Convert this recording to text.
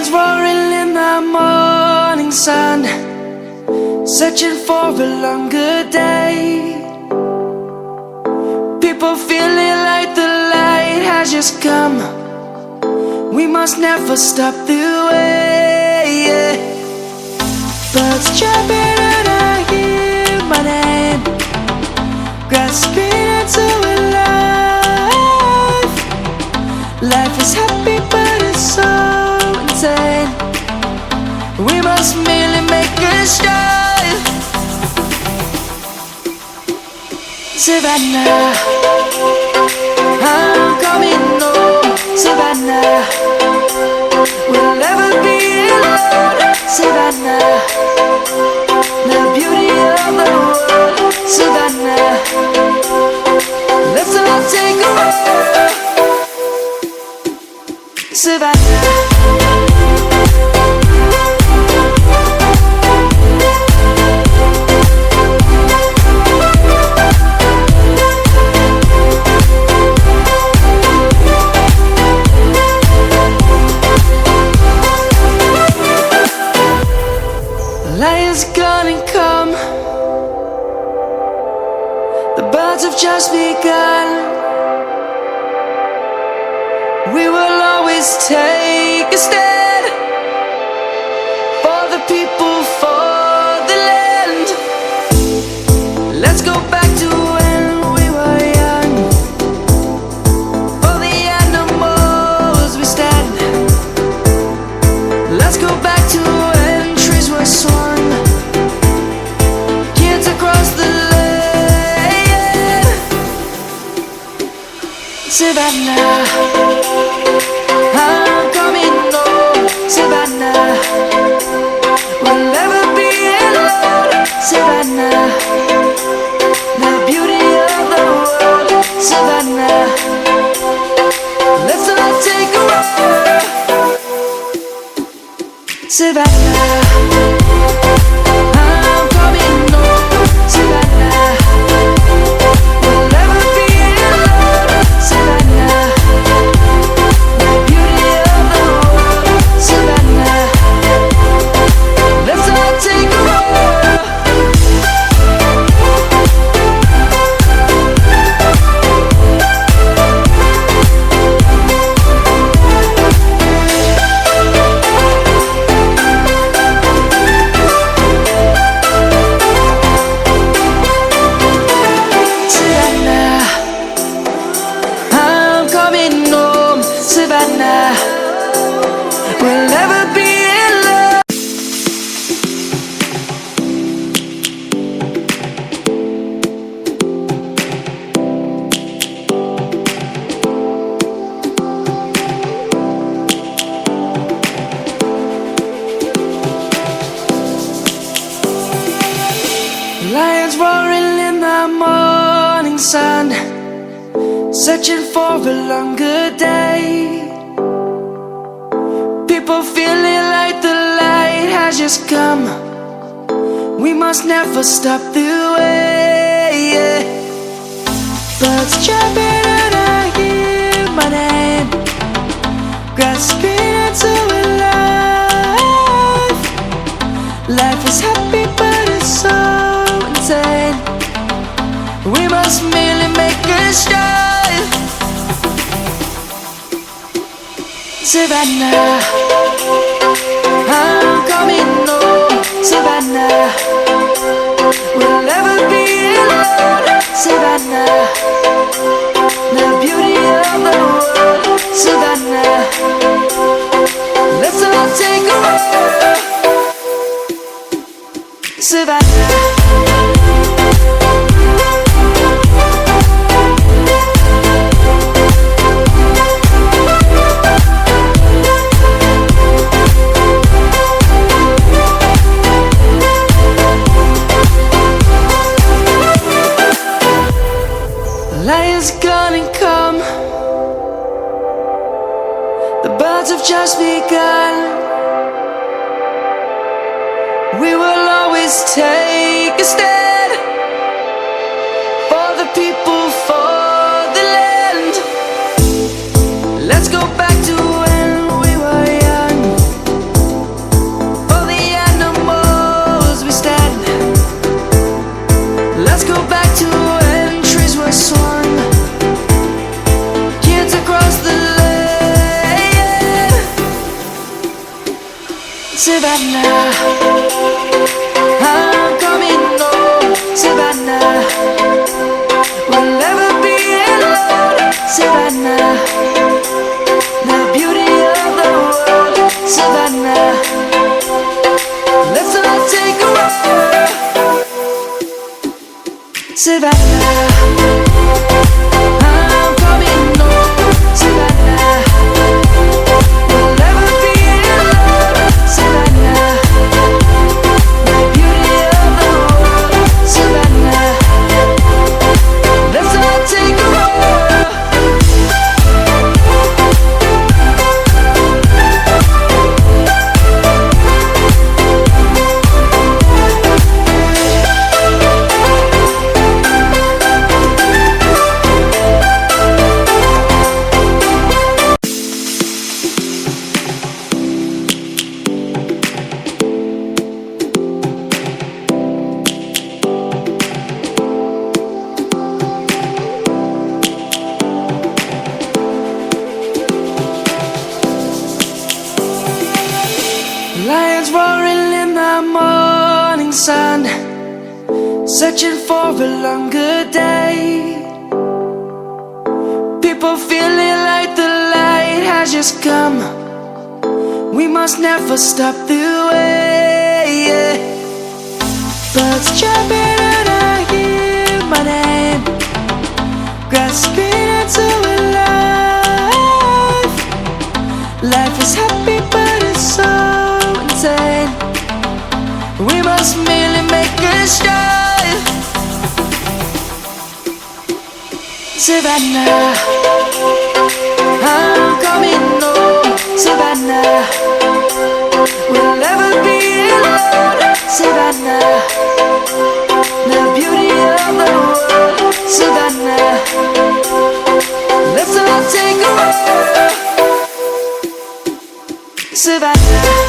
Lions roaring in the morning sun, searching for a longer day. People feeling like the light has just come. We must never stop the way, yeah. Birds chirping and I hear my name, grasping into a life. Life is happy but it's so insane. We must merely make a start. Savannah, I'm coming home. Savannah, we'll never be alone. Savannah, the beauty of the world. Savannah, let's all take a walk. Savannah. Lions gonna come. The birds have just begun. We will always take a stand for the people, for the land. Let's go back to when we were young. For the animals we stand. Let's go back to when trees were swung. Kids across the land. Savannah, I'm coming home. Savannah, we'll never be alone. Savannah, the beauty of the world. Savannah, let's all take a walk. Savannah, I'm coming home. Savannah, we'll never be alone. Savannah, the beauty of the world. Savannah, let's all take a walk. Savannah, we'll never be alone. Lions roaring in the morning sun, searching for a longer day. People feeling like the light has just come. We must never stop the way, yeah. Birds chirping and I hear my name, grasping into a life. Life is happy but it's so insane. We must merely make a start. Savannah, I'm coming home. Savannah, we'll never be alone. Savannah, the beauty of the world. Savannah, let's all take a walk. Savannah. Lions gonna come. The birds have just begun. We will always take a stand for the people, for the land. Let's go back to when we were young. Savannah, I'm coming home. Savannah, we'll never be alone. Savannah, the beauty of the world. Savannah, let's all take a walk. Savannah, I'm coming home. Savannah, we'll never be alone. Savannah, the beauty of the world. Savannah, let's all take a walk. Lions roaring in the morning sun, searching for a longer day. People feeling like the light has just come. We must never stop the way, yeah. Birds jumping and I hear my name, grasping into a life. Life is happy but it's so insane. We must merely make a strive. Savannah, I'm coming home. Savannah, we'll never be alone. Savannah, the beauty of the world. Savannah, let's all take a walk. Savannah.